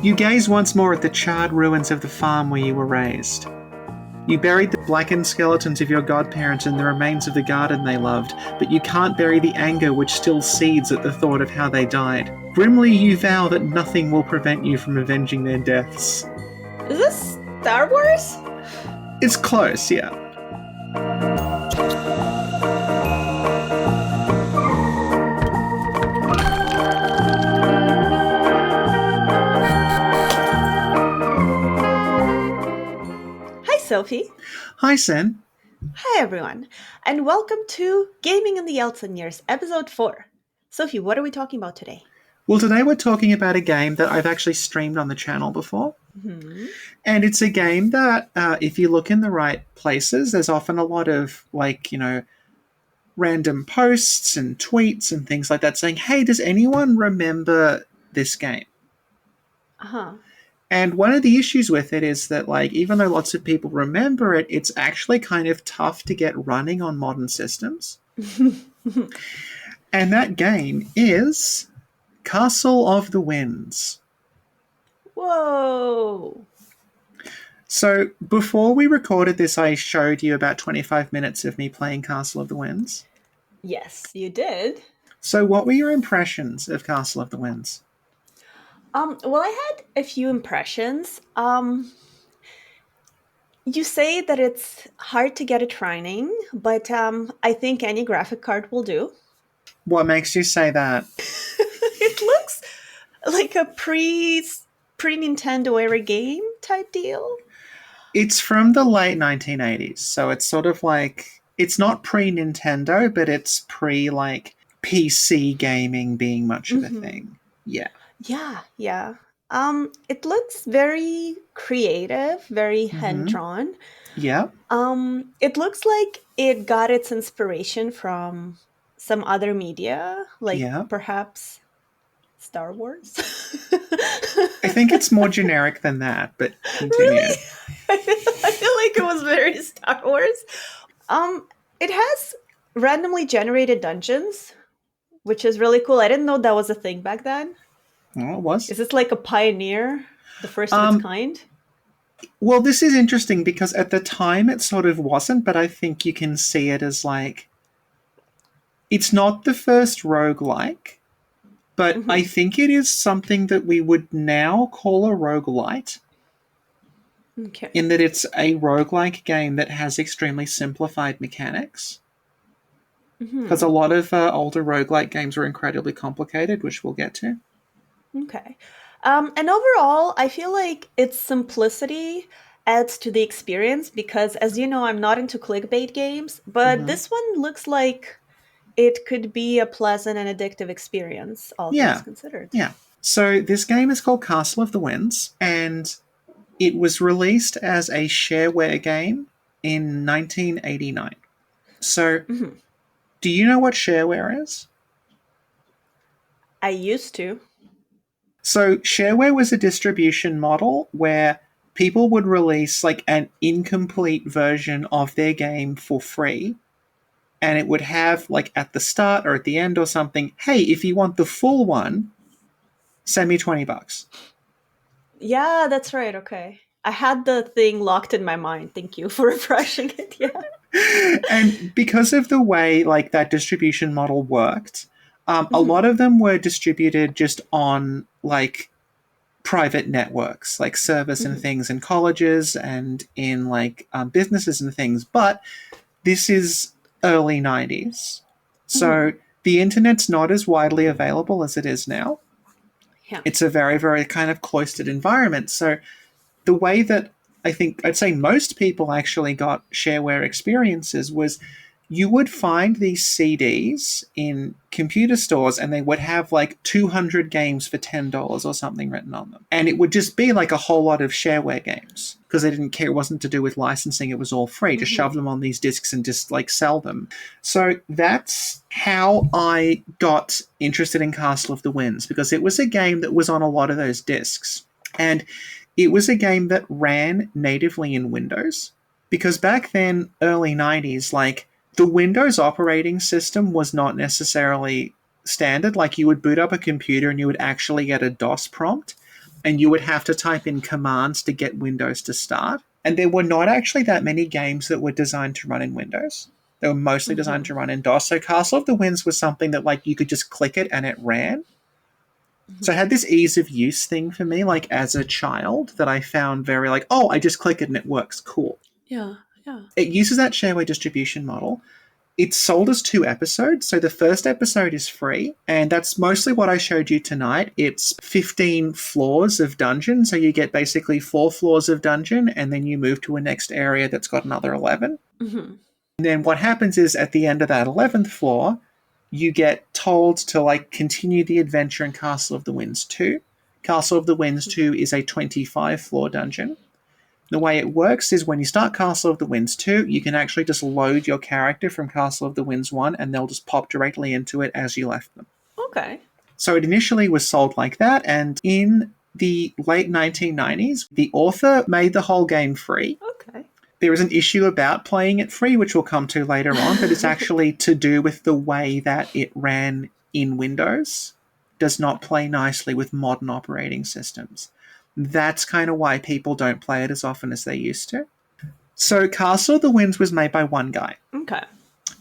You gaze once more at the charred ruins of the farm where you were raised. You buried the blackened skeletons of your godparents and the remains of the garden they loved, but you can't bury the anger which still seethes at the thought of how they died. Grimly, you vow that nothing will prevent you from avenging their deaths. Is this Star Wars? It's close, yeah. Hi, Sophie. Hi, Sen. Hi, everyone. And welcome to Gaming in the Yeltsin Years, Episode 4. Sophie, what are we talking about today? Well, today we're talking about a game that I've actually streamed on the channel before. Mm-hmm. And it's a game that, if you look in the right places, there's often a lot of, random posts and tweets and things like that saying, hey, does anyone remember this game? Uh-huh. And one of the issues with it is that, even though lots of people remember it, it's actually kind of tough to get running on modern systems. And that game is Castle of the Winds. Whoa. So before we recorded this, I showed you about 25 minutes of me playing Castle of the Winds. Yes, you did. So what were your impressions of Castle of the Winds? Well, I had a few impressions. You say that it's hard to get it running, but I think any graphic card will do. What makes you say that? It looks like a pre-Nintendo era game type deal. It's from the late 1980s, so it's sort of like, it's not pre-Nintendo, but it's PC gaming being much of a thing. Yeah. Yeah. It looks very creative, very hand-drawn. Yeah. It looks like it got its inspiration from some other media, perhaps Star Wars. I think it's more generic than that, but continue. Really? I feel like it was very Star Wars. It has randomly generated dungeons, which is really cool. I didn't know that was a thing back then. Oh, it was. Is this like a pioneer, the first of its kind? Well, this is interesting because at the time it sort of wasn't, but I think you can see it as it's not the first roguelike, but I think it is something that we would now call a roguelite. Okay. In that it's a roguelike game that has extremely simplified mechanics. Because a lot of older roguelike games were incredibly complicated, which we'll get to. Okay. And overall, I feel like its simplicity adds to the experience because, as you know, I'm not into clickbait games, but this one looks like it could be a pleasant and addictive experience, all things considered. Yeah. So this game is called Castle of the Winds, and it was released as a shareware game in 1989. So, do you know what shareware is? I used to. So, shareware was a distribution model where people would release an incomplete version of their game for free. And it would have, at the start or at the end or something, hey, if you want the full one, send me $20. Yeah, that's right. Okay. I had the thing locked in my mind. Thank you for refreshing it. Yeah. And because of the way that distribution model worked, a lot of them were distributed just on private networks, like servers and things in colleges and in businesses and things. But this is early 90s. So the internet's not as widely available as it is now. Yeah. It's a very, very kind of cloistered environment. So the way that I think I'd say most people actually got shareware experiences was you would find these CDs in computer stores and they would have 200 games for $10 or something written on them. And it would just be a whole lot of shareware games because they didn't care. It wasn't to do with licensing. It was all free. Just shove them on these discs and just sell them. So that's how I got interested in Castle of the Winds, because it was a game that was on a lot of those discs. And it was a game that ran natively in Windows, because back then, early 90s, the Windows operating system was not necessarily standard. You would boot up a computer and you would actually get a DOS prompt. and you would have to type in commands to get Windows to start. And there were not actually that many games that were designed to run in Windows. They were mostly designed to run in DOS. So Castle of the Winds was something that like you could just click it and it ran. So it had this ease of use thing for me, like as a child, that I found very like, oh, I just click it and it works. Cool. Yeah, yeah. It uses that shareware distribution model. It's sold as 2 episodes. So the first episode is free, and that's mostly what I showed you tonight. It's 15 floors of dungeon. So you get basically 4 floors of dungeon, and then you move to a next area that's got another 11. And then what happens is at the end of that 11th floor, you get told to like continue the adventure in Castle of the Winds 2. Castle of the Winds 2 is a 25 floor dungeon. The way it works is when you start Castle of the Winds 2, you can actually just load your character from Castle of the Winds 1 and they'll just pop directly into it as you left them. Okay. So it initially was sold like that, and in the late 1990s, the author made the whole game free. Okay. There is an issue about playing it free, which we'll come to later on, but it's actually to do with the way that it ran in Windows. Does not play nicely with modern operating systems. That's kind of why people don't play it as often as they used to. So Castle of the Winds was made by one guy. Okay.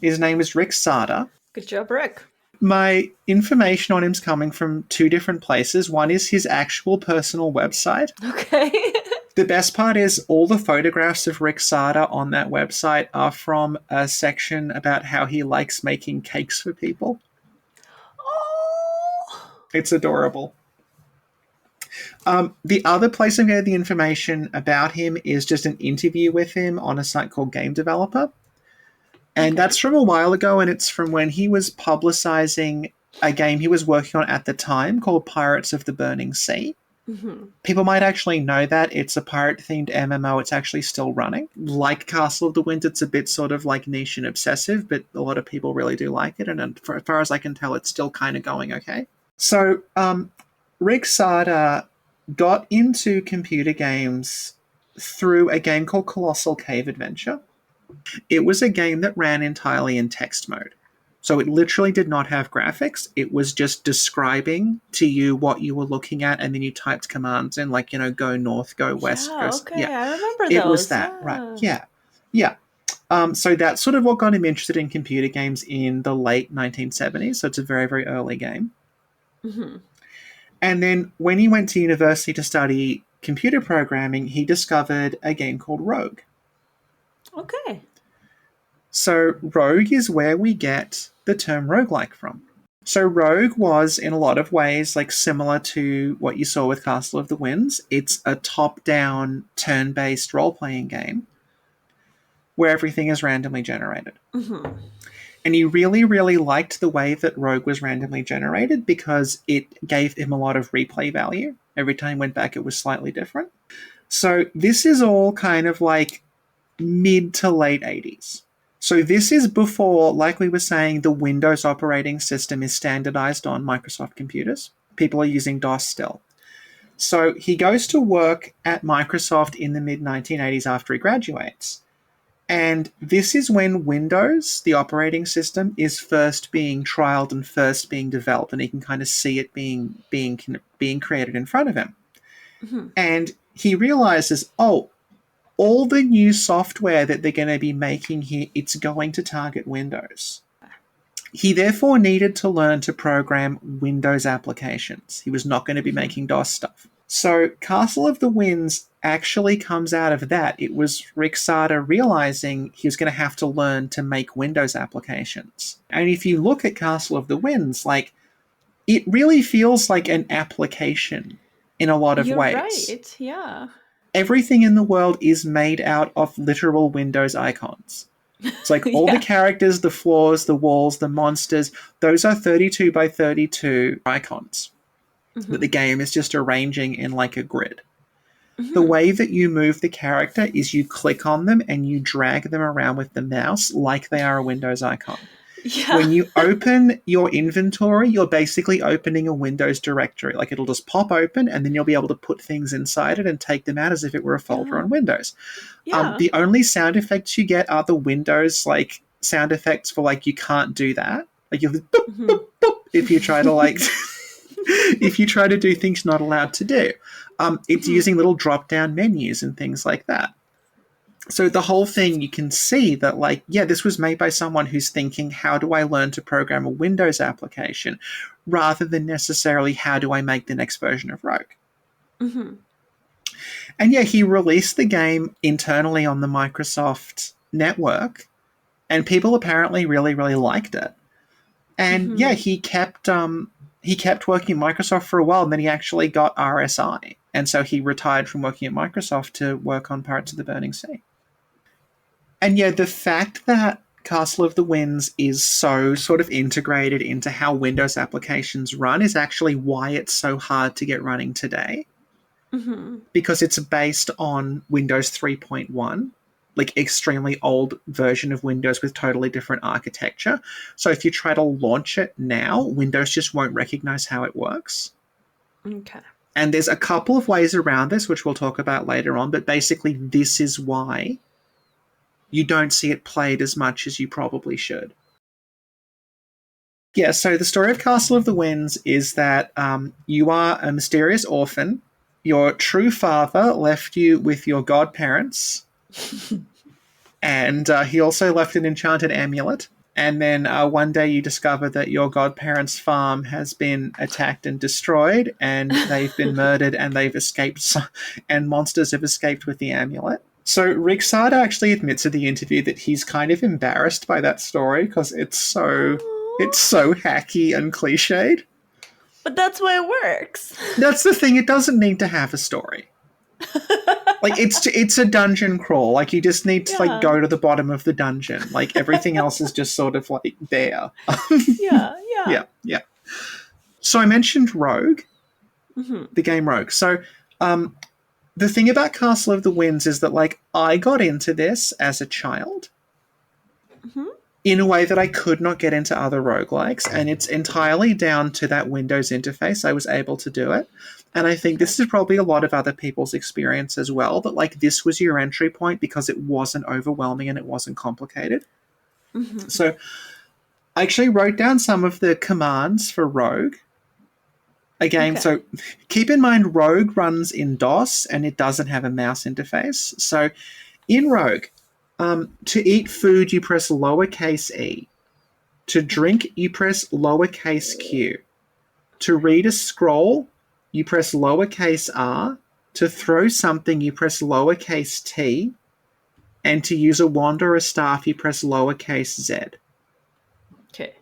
His name is Rick Saada. Good job, Rick. My information on him's coming from 2 different places. One is his actual personal website. Okay. The best part is all the photographs of Rick Saada on that website are from a section about how he likes making cakes for people. Oh. It's adorable. The other place I'm getting the information about him is just an interview with him on a site called Game Developer. And that's from a while ago, and it's from when he was publicizing a game he was working on at the time called Pirates of the Burning Sea. People might actually know that. It's a pirate-themed MMO. It's actually still running. Like Castle of the Winds, it's a bit sort of like niche and obsessive, but a lot of people really do like it. And as far as I can tell, it's still kind of going okay. So Rick Saada got into computer games through a game called Colossal Cave Adventure. It was a game that ran entirely in text mode. So it literally did not have graphics. It was just describing to you what you were looking at, and then you typed commands in, like, go north, go west. Yeah, okay, I remember those. It was that, right. Yeah. So that's sort of what got him interested in computer games in the late 1970s. So it's a very, very early game. And then when he went to university to study computer programming, he discovered a game called Rogue. Okay. So Rogue is where we get the term roguelike from. So Rogue was, in a lot of ways, like similar to what you saw with Castle of the Winds. It's a top-down, turn-based role-playing game where everything is randomly generated. And he really, really liked the way that Rogue was randomly generated because it gave him a lot of replay value. Every time he went back, it was slightly different. So this is all kind of like mid to late 80s. So this is before, like we were saying, the Windows operating system is standardized on Microsoft computers. People are using DOS still. So he goes to work at Microsoft in the mid-1980s after he graduates. And this is when Windows, the operating system, is first being trialed and first being developed, and he can kind of see it being created in front of him. And he realizes, all the new software that they're going to be making here, it's going to target Windows. He therefore needed to learn to program Windows applications. He was not going to be making DOS stuff. So Castle of the Winds actually comes out of that. It was Rick Saada realizing he was going to have to learn to make Windows applications. And if you look at Castle of the Winds, like, it really feels like an application in a lot of ways. You're right, yeah. Everything in the world is made out of literal Windows icons. It's like all the characters, the floors, the walls, the monsters, those are 32 by 32 icons that the game is just arranging in like a grid. The way that you move the character is you click on them and you drag them around with the mouse like they are a Windows icon. Yeah. When you open your inventory, you're basically opening a Windows directory. Like, it'll just pop open and then you'll be able to put things inside it and take them out as if it were a folder on Windows. The only sound effects you get are the Windows, like, sound effects for, like, you can't do that. Like, you'll boop, boop, boop, if you try to, like, if you try to do things not allowed to do. It's Mhm. using little drop down menus and things like that. So the whole thing, you can see that, like, yeah, this was made by someone who's thinking, how do I learn to program a Windows application, rather than necessarily how do I make the next version of Rogue. Mhm. And yeah, he released the game internally on the Microsoft network, and people apparently really, really liked it. And yeah, Mhm. he kept working at Microsoft for a while, and then he actually got RSI, and so he retired from working at Microsoft to work on Pirates of the Burning Sea. And yeah, the fact that Castle of the Winds is so sort of integrated into how Windows applications run is actually why it's so hard to get running today, Mhm. because it's based on Windows 3.1, like extremely old version of Windows with totally different architecture. So if you try to launch it now, Windows just won't recognize how it works. Okay. And there's a couple of ways around this, which we'll talk about later on, but basically, this is why you don't see it played as much as you probably should. Yeah, so the story of Castle of the Winds is that you are a mysterious orphan. Your true father left you with your godparents, and he also left an enchanted amulet. And then one day you discover that your godparents' farm has been attacked and destroyed, and they've been murdered, and they've escaped, and monsters have escaped with the amulet. So Rick Saada actually admits in the interview that he's kind of embarrassed by that story because it's Aw. so hacky and cliched. But that's why it works. That's the thing; it doesn't need to have a story. Like it's a dungeon crawl. Like you just need to like Yeah. go to the bottom of the dungeon. Like everything else is just sort of like there. Yeah. Yeah. Yeah, yeah. So I mentioned Rogue, Mhm. the game Rogue. So um, the thing about Castle of the Winds is that like I got into this as a child Mhm. in a way that I could not get into other roguelikes, and it's entirely down to that Windows interface. I was able to do it. And I think Okay. this is probably a lot of other people's experience as well, that like this was your entry point because it wasn't overwhelming and it wasn't complicated. Mhm. So I actually wrote down some of the commands for Rogue. Again, Okay. so keep in mind Rogue runs in DOS and it doesn't have a mouse interface. So in Rogue, to eat food, you press lowercase e. To drink, you press lowercase q. To read a scroll, you press lowercase r. To throw something, you press lowercase t. And to use a wand or a staff, you press lowercase z. Okay.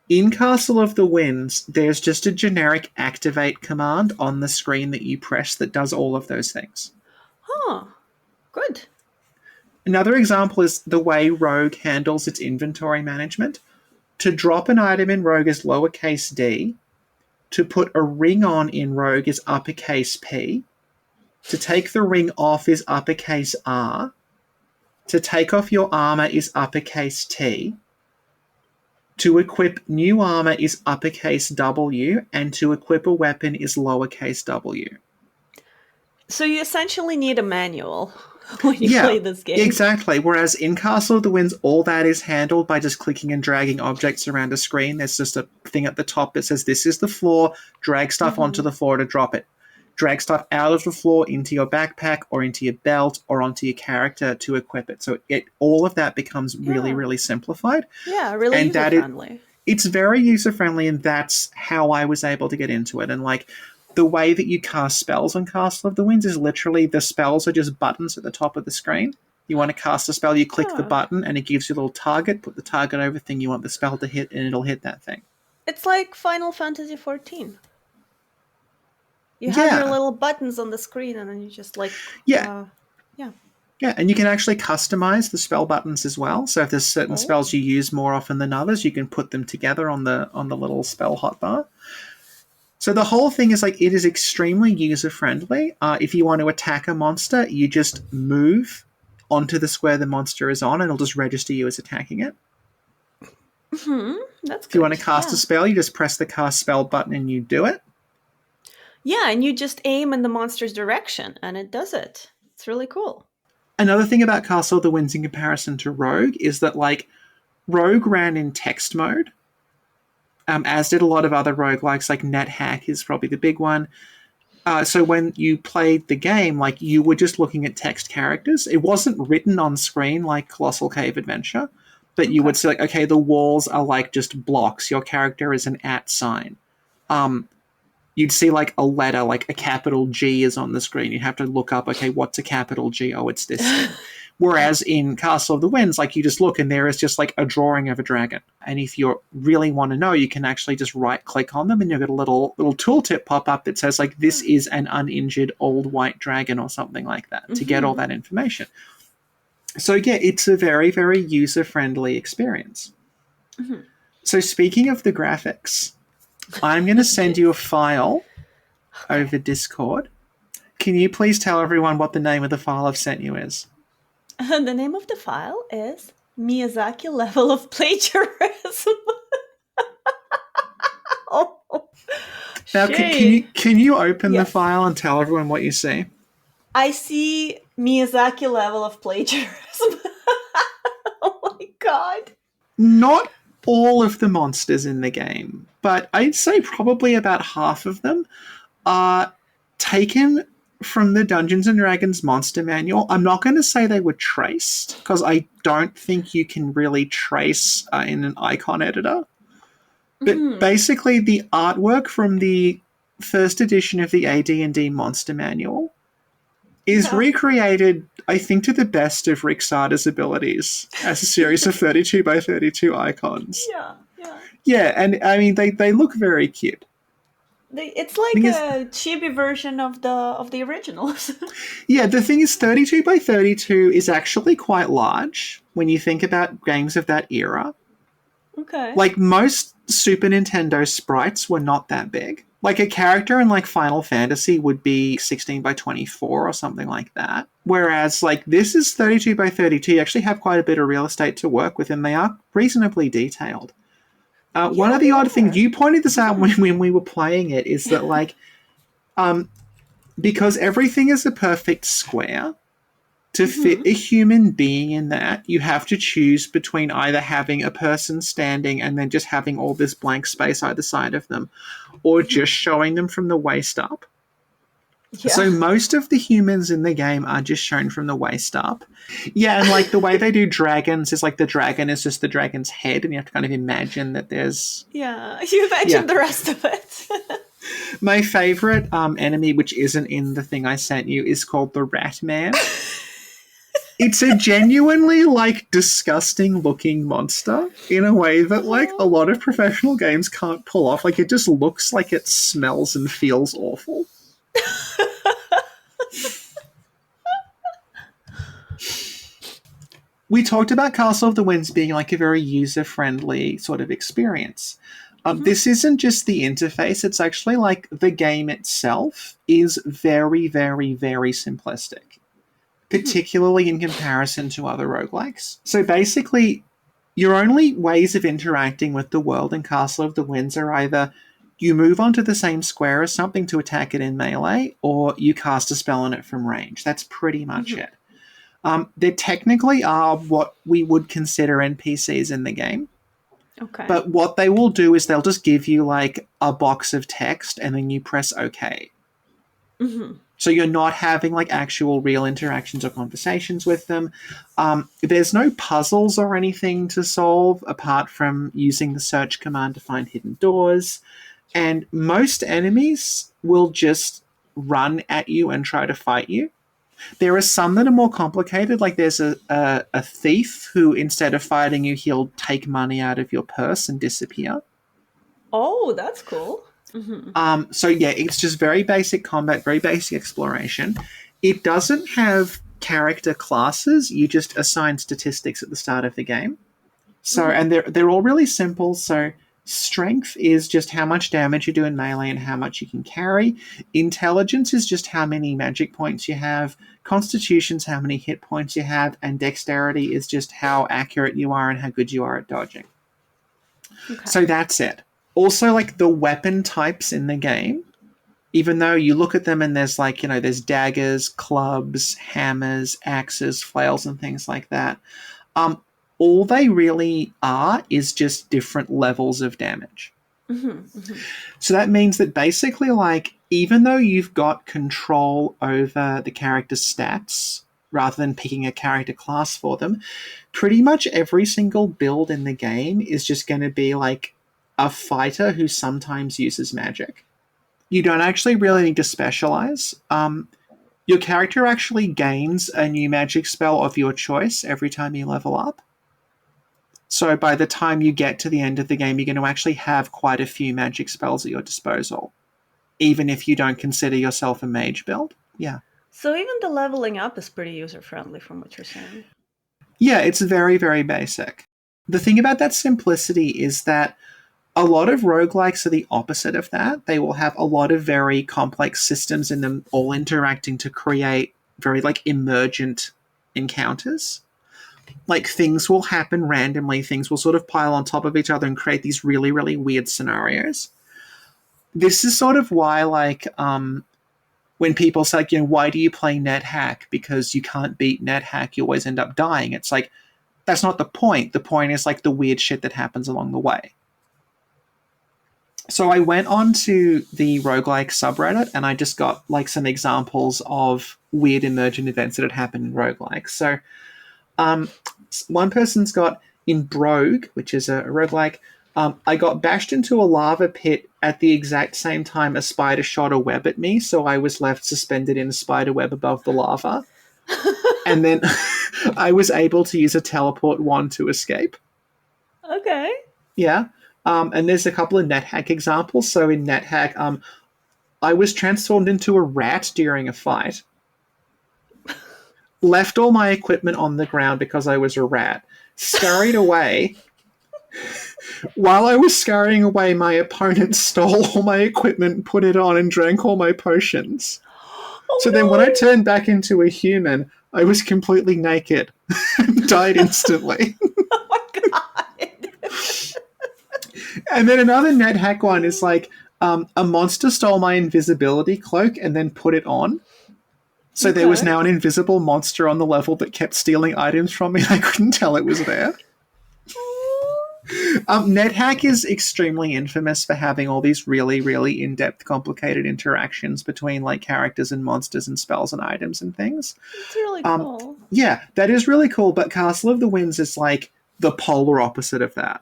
In Castle of the Winds, there's just a generic activate command on the screen that you press that does all of those things. Huh. Good. Another example is the way Rogue handles its inventory management. To drop an item in Rogue is lowercase d. To put a ring on in Rogue is uppercase P. To take the ring off is uppercase R. To take off your armor is uppercase T. To equip new armor is uppercase W. And to equip a weapon is lowercase w. So you essentially need a manual when you Yeah, play this game. exactly. Whereas in Castle of the Winds, all that is handled by just clicking and dragging objects around a screen. There's just a thing at the top that says, this is the floor, drag stuff onto Mhm. the floor to drop it. Drag stuff out of the floor into your backpack or into your belt or onto your character to equip it. So all of that becomes really, Yeah. really simplified. Yeah, really And user friendly. it's very user friendly, and that's how I was able to get into it. And like the way that you cast spells on Castle of the Winds is literally the spells are just buttons at the top of the screen. You want to cast a spell, you click the Oh. button, and it gives you a little target. Put the target over the thing you want the spell to hit, and it'll hit that thing. It's like Final Fantasy 14. You have your Yeah, little buttons on the screen and then you just like yeah, yeah. yeah. And you can actually customize the spell buttons as well. So if there's certain Oh. spells you use more often than others, you can put them together on the little spell hotbar. So the whole thing is like it is extremely user friendly. If you want to attack a monster, you just move onto the square the monster is on, and it'll just register you as attacking it. Mhm. That's If you want good. to cast a Yeah. spell, you just press the cast spell button and you do it. Yeah, and you just aim in the monster's direction and it does it. It's really cool. Another thing about Castle of the Winds in comparison to Rogue is that like Rogue ran in text mode, as did a lot of other roguelikes, like NetHack is probably the big one. So when you played the game, like you were just looking at text characters. It wasn't written on screen like Colossal Cave Adventure, but you Okay. would see like, okay, the walls are like just blocks. Your character is an at sign. Um, you'd see like a letter, like a capital G is on the screen. You have to look up, okay, what's a capital G? Oh, it's this thing. Whereas in Castle of the Winds, like you just look and there is just like a drawing of a dragon. And if you really want to know, you can actually just right click on them and you'll get a little tooltip pop up that says like this is an uninjured old white dragon or something like that to get all that information. So yeah, it's a very, very user-friendly experience. So speaking of the graphics, I'm going to send you a file over Discord. Can you please tell everyone what the name of the file I've sent you is? The name of the file is Miyazaki Level of Plagiarism. Oh, Now, shame. can you open the Yes. file and tell everyone what you see? I see Miyazaki Level of Plagiarism. Oh my god. Not all of the monsters in the game, but I'd say probably about half of them are taken from the Dungeons and Dragons monster manual. I'm not going to say they were traced because I don't think you can really trace in an icon editor. But basically, the artwork from the first edition of the AD&D monster manual is Yeah. recreated, I think, to the best of Rick Saada's abilities as a series of 32 by 32 icons. Yeah. Yeah. Yeah, and I mean, they look very cute. It's like Thing is, a chibi version of the originals. yeah, the thing is, 32 by 32 is actually quite large when you think about games of that era. Okay. Like, most Super Nintendo sprites were not that big. Like, a character in, like, Final Fantasy would be 16 by 24 or something like that. Whereas, like, this is 32 by 32. You actually have quite a bit of real estate to work with, and they are reasonably detailed. One Yeah, of the they odd things, are. you pointed this out when we were playing it, is that, like, because everything is a perfect square, to fit a human being in that, you have to choose between either having a person standing and then just having all this blank space either side of them, or just showing them from the waist up. So Yeah. most of the humans in the game are just shown from the waist up. Yeah, and like the way they do dragons is like the dragon is just the dragon's head, and you have to kind of imagine that there's Yeah. You yeah. mentioned the rest of it. My favorite enemy, which isn't in the thing I sent you, is called the Rat Man. It's a genuinely like disgusting looking monster in a way that like a lot of professional games can't pull off. Like it just looks like it smells and feels awful. We talked about Castle of the Winds being like a very user friendly sort of experience. This isn't just the interface, it's actually like the game itself is very, very, very simplistic, particularly in comparison to other roguelikes. So basically, your only ways of interacting with the world in Castle of the Winds are either you move onto the same square as something to attack it in melee, or you cast a spell on it from range. That's pretty much it. There technically are what we would consider NPCs in the game, Okay. but what they will do is they'll just give you like a box of text and then you press OK. So you're not having like actual real interactions or conversations with them. There's no puzzles or anything to solve apart from using the search command to find hidden doors. And most enemies will just run at you and try to fight you. There are some that are more complicated, like there's a thief who, instead of fighting you, he'll take money out of your purse and disappear. Oh, that's cool. So yeah, it's just very basic combat, very basic exploration. It doesn't have character classes. You just assign statistics at the start of the game. So and they're all really simple. So strength is just how much damage you do in melee and how much you can carry. Intelligence is just how many magic points you have. Constitution's how many hit points you have, and dexterity is just how accurate you are and how good you are at dodging. Okay. So that's it. Also, like the weapon types in the game, even though you look at them and there's like, you know, there's daggers, clubs, hammers, axes, flails, and things like that. All they really are is just different levels of damage. Hmm. Hmm. So that means that basically, like, even though you've got control over the character's stats rather than picking a character class for them, pretty much every single build in the game is just going to be like a fighter who sometimes uses magic. You don't actually really need to specialize. Your character actually gains a new magic spell of your choice every time you level up. So by the time you get to the end of the game, you're going to actually have quite a few magic spells at your disposal, even if you don't consider yourself a mage build. Yeah. So even the leveling up is pretty user friendly from what you're saying. Yeah, it's very, very basic. The thing about that simplicity is that a lot of roguelikes are the opposite of that. They will have a lot of very complex systems in them all interacting to create very like emergent encounters. Like things will happen randomly, things will sort of pile on top of each other and create these really, really weird scenarios. This is sort of why when people say, like, why do you play NetHack? Because you can't beat NetHack, you always end up dying. It's like, that's not the point. The point is like the weird shit that happens along the way. So I went on to the roguelike subreddit and I just got like some examples of weird emergent events that had happened in roguelikes. So um, one person's got in Brogue, which is a roguelike, I got bashed into a lava pit at the exact same time a spider shot a web at me, so I was left suspended in a spider web above the lava. And then I was able to use a teleport wand to escape. Okay. Yeah. And there's a couple of NetHack examples. So in NetHack, I was transformed into a rat during a fight, left all my equipment on the ground because I was a rat, scurried away. While I was scurrying away, my opponent stole all my equipment, put it on, and drank all my potions. So then when I Oh turned back into a human, I was completely naked and died instantly. no! Oh my god! And then another NetHack one is like a monster stole my invisibility cloak and then put it on. So there was Okay. now an invisible monster on the level that kept stealing items from me. I couldn't tell it was there. NetHack is extremely infamous for having all these really, really in-depth, complicated interactions between like characters and monsters and spells and items and things. It's really Um, cool. yeah, that is really cool. But Castle of the Winds is like the polar opposite of that.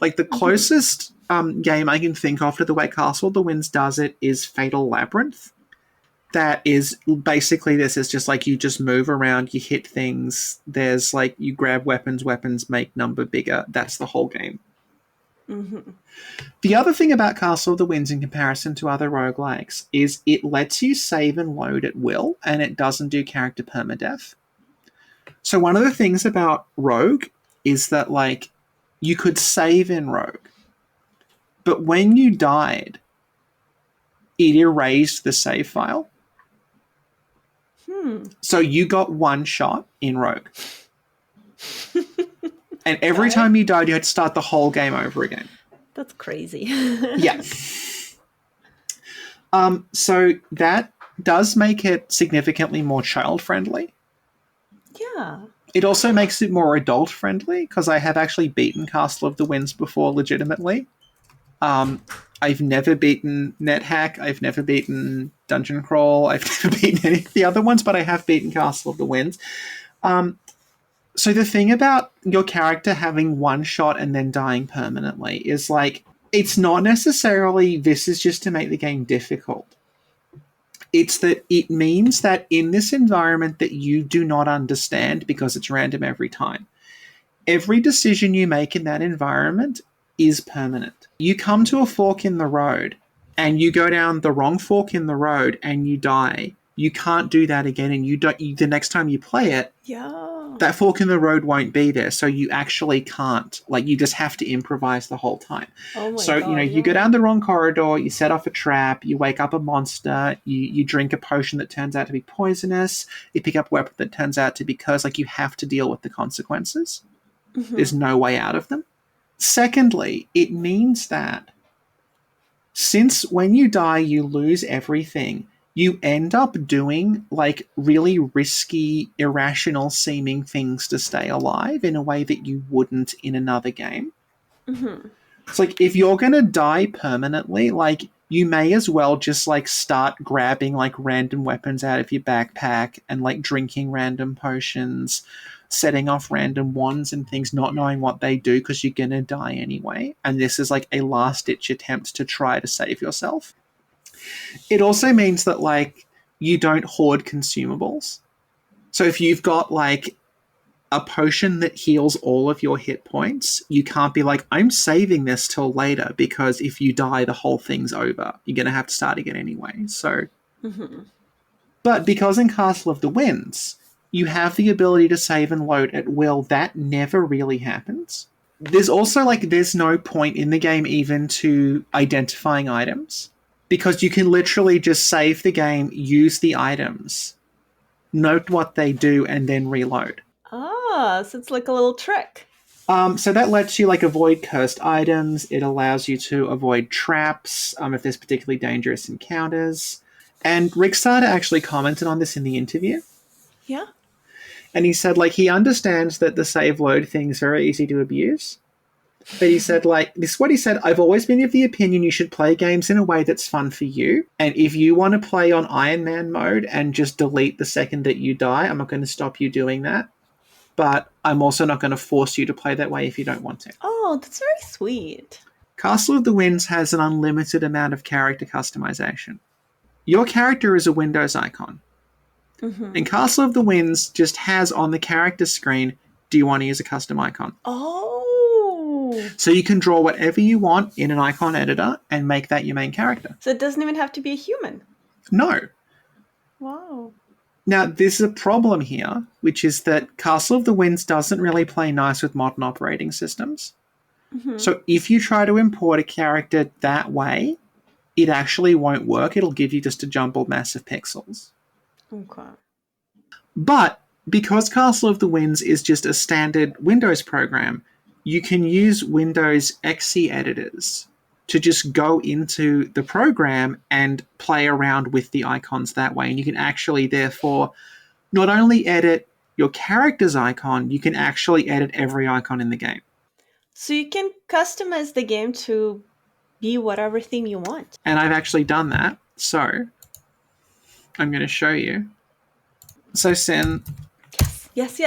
Like the Hmm. closest game I can think of to the way Castle of the Winds does it is Fatal Labyrinth. That is basically this is just like you just move around, you hit things. There's like you grab weapons, weapons make number bigger. That's the whole game. Hmm. The other thing about Castle of the Winds in comparison to other roguelikes is it lets you save and load at will, and it doesn't do character permadeath. So one of the things about Rogue is that like you could save in Rogue, but when you died, it erased the save file. Hmm. So you got one shot in Rogue. And every Okay. time you died, you had to start the whole game over again. That's crazy. Yeah. So that does make it significantly more child friendly. Yeah. It also makes it more adult friendly because I have actually beaten Castle of the Winds before legitimately. Um, I've never beaten NetHack. I've never beaten Dungeon Crawl. I've never beaten any of the other ones, but I have beaten Castle of the Winds. Um, so the thing about your character having one shot and then dying permanently is like it's not necessarily this is just to make the game difficult. It's that it means that in this environment that you do not understand because it's random every time, every decision you make in that environment is permanent. You come to a fork in the road and you go down the wrong fork in the road and you die. You can't do that again, and the next time you play it, Yeah. that fork in the road won't be there. So you actually can't, like, you just have to improvise the whole time. Oh my So, god, you go yeah. down the wrong corridor, you set off a trap, you wake up a monster, you drink a potion that turns out to be poisonous, you pick up a weapon that turns out to be cursed, like, you have to deal with the consequences. There's Hmm. no way out of them. Secondly, it means that since when you die, you lose everything, you end up doing like really risky, irrational seeming things to stay alive in a way that you wouldn't in another game. Hmm. It's like, if you're gonna die permanently, like, you may as well just like start grabbing like random weapons out of your backpack and like drinking random potions, setting off random wands and things, not knowing what they do because you're gonna die anyway. And this is like a last ditch attempt to try to save yourself. It also means that like you don't hoard consumables. So if you've got like a potion that heals all of your hit points, you can't be like, I'm saving this till later, because if you die, the whole thing's over. You're going to have to start again anyway. So, But because in Castle of the Winds, you have the ability to save and load at will, that never really happens. There's also like, there's no point in the game even to identifying items, because you can literally just save the game, use the items, note what they do, and then reload. Ah, so it's like a little trick. So that lets you like avoid cursed items. It allows you to avoid traps if there's particularly dangerous encounters. And Rick Saada actually commented on this in the interview. Yeah. And he said like he understands that the save load thing is very easy to abuse. But he said like, this is what he said, I've always been of the opinion you should play games in a way that's fun for you. And if you want to play on Iron Man mode and just delete the second that you die, I'm not going to stop you doing that. But I'm also not going to force you to play that way if you don't want to. Oh, that's very sweet. Castle of the Winds has an unlimited amount of character customization. Your character is a Windows icon. And Castle of the Winds just has on the character screen, do you want to use a custom icon? Oh. So you can draw whatever you want in an icon editor and make that your main character. So it doesn't even have to be a human. No. Wow. Now, there's a problem here, which is that Castle of the Winds doesn't really play nice with modern operating systems. So if you try to import a character that way, it actually won't work. It'll give you just a jumbled mass of pixels. Okay. But because Castle of the Winds is just a standard Windows program, you can use Windows XE editors to just go into the program and play around with the icons that way. And you can actually, therefore, not only edit your character's icon, you can actually edit every icon in the game. So you can customize the game to be whatever theme you want. And I've actually done that. So I'm going to show you. So, Sin. Yes.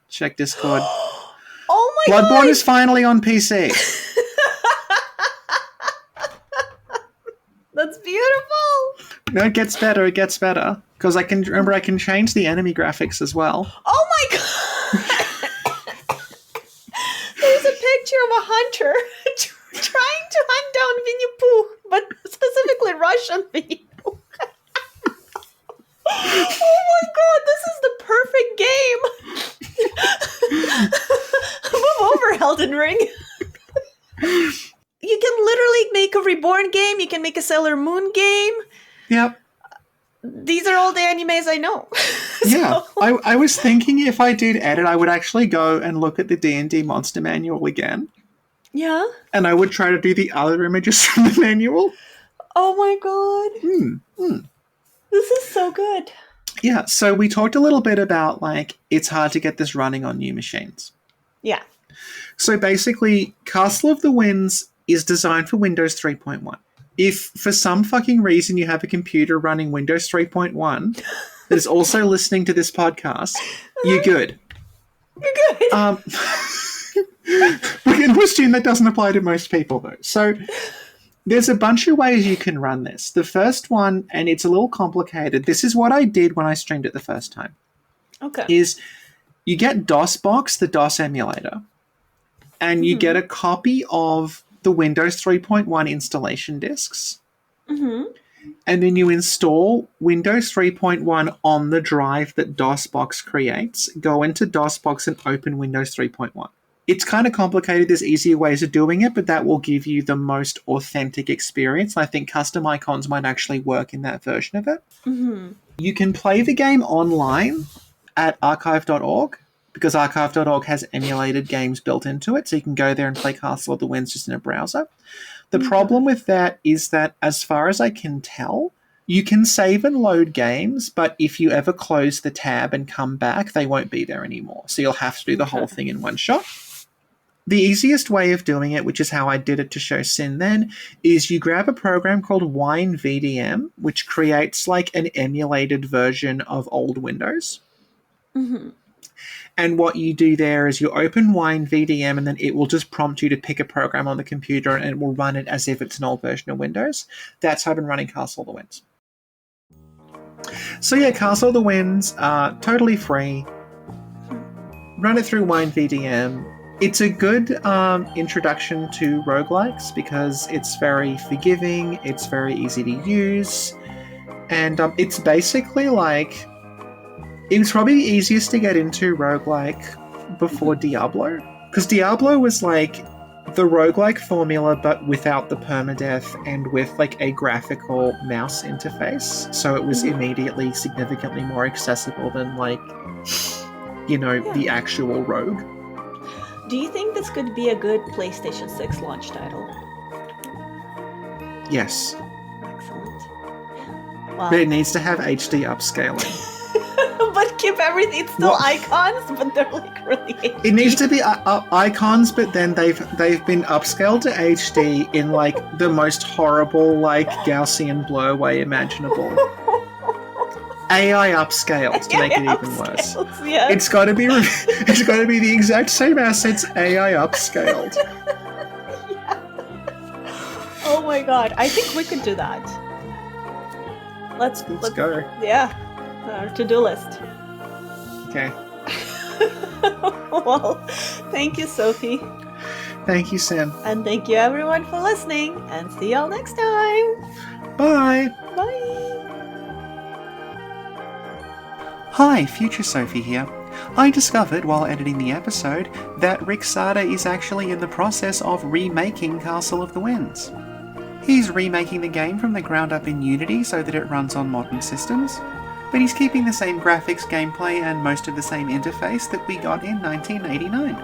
Check Discord. Oh my Bloodborne god! is finally on PC. That's beautiful! No, it gets better. Because I can change the enemy graphics as well. Oh my god! There's a picture of a hunter trying to hunt down Winnie Pooh, but specifically Russian Winnie Pooh. Oh my god, this is the perfect game! Move over, Elden Ring! You can literally make a Reborn game, you can make a Sailor Moon game. Yep. These are all the animes I know. Yeah, I was thinking if I did edit, I would actually go and look at the D&D monster manual again. Yeah? And I would try to do the other images from the manual. Oh my god. This is so good. Yeah, so we talked a little bit about, like, it's hard to get this running on new machines. Yeah. So basically, Castle of the Winds is designed for Windows 3.1. If for some fucking reason you have a computer running Windows 3.1 that is also listening to this podcast, you're good. You're good. We're going to assume that doesn't apply to most people, though. So there's a bunch of ways you can run this. The first one, and it's a little complicated, this is what I did when I streamed it the first time. Okay. Is you get DOSBox, the DOS emulator, and you get a copy of the Windows 3.1 installation disks. And then you install Windows 3.1 on the drive that DOSBox creates, go into DOSBox and open Windows 3.1. It's kind of complicated. There's easier ways of doing it, but that will give you the most authentic experience. I think custom icons might actually work in that version of it. You can play the game online at archive.org, because archive.org has emulated games built into it, so you can go there and play Castle of the Winds just in a browser. The problem with that is that, as far as I can tell, you can save and load games, but if you ever close the tab and come back, they won't be there anymore. So you'll have to do the whole thing in one shot. the easiest way of doing it, which is how I did it to show Sin then, is you grab a program called Wine VDM, which creates like an emulated version of old Windows. Mm-hmm. And what you do there is you open Wine VDM and then it will just prompt you to pick a program on the computer and it will run it as if it's an old version of Windows. That's how I've been running Castle of the Winds. So yeah, Castle of the Winds, totally free. Run it through Wine VDM. It's a good introduction to roguelikes because it's very forgiving, it's very easy to use, and it's basically like... It was probably easiest to get into roguelike before Diablo, because Diablo was like the roguelike formula but without the permadeath and with like a graphical mouse interface, so it was immediately significantly more accessible than like, you know, the actual rogue. Do you think this could be a good PlayStation 6 launch title? Yes. Excellent. Wow. But it needs to have HD upscaling. But keep everything, it's still icons, but they're like really HD. It needs to be icons, but then they've been upscaled to HD in like the most horrible like Gaussian blur way imaginable. AI upscaled to make it even worse. Yes. It's got to be the exact same assets AI upscaled. Yeah. Oh my god, I think we could do that. Let's go. Yeah, our to-do list. Okay. Well, thank you, Sophie. Thank you, Sam. And thank you everyone for listening, and see y'all next time. Bye. Bye. Hi, Future Sophie here. I discovered while editing the episode that Rick Saada is actually in the process of remaking Castle of the Winds. He's remaking the game from the ground up in Unity so that it runs on modern systems, but he's keeping the same graphics, gameplay, and most of the same interface that we got in 1989.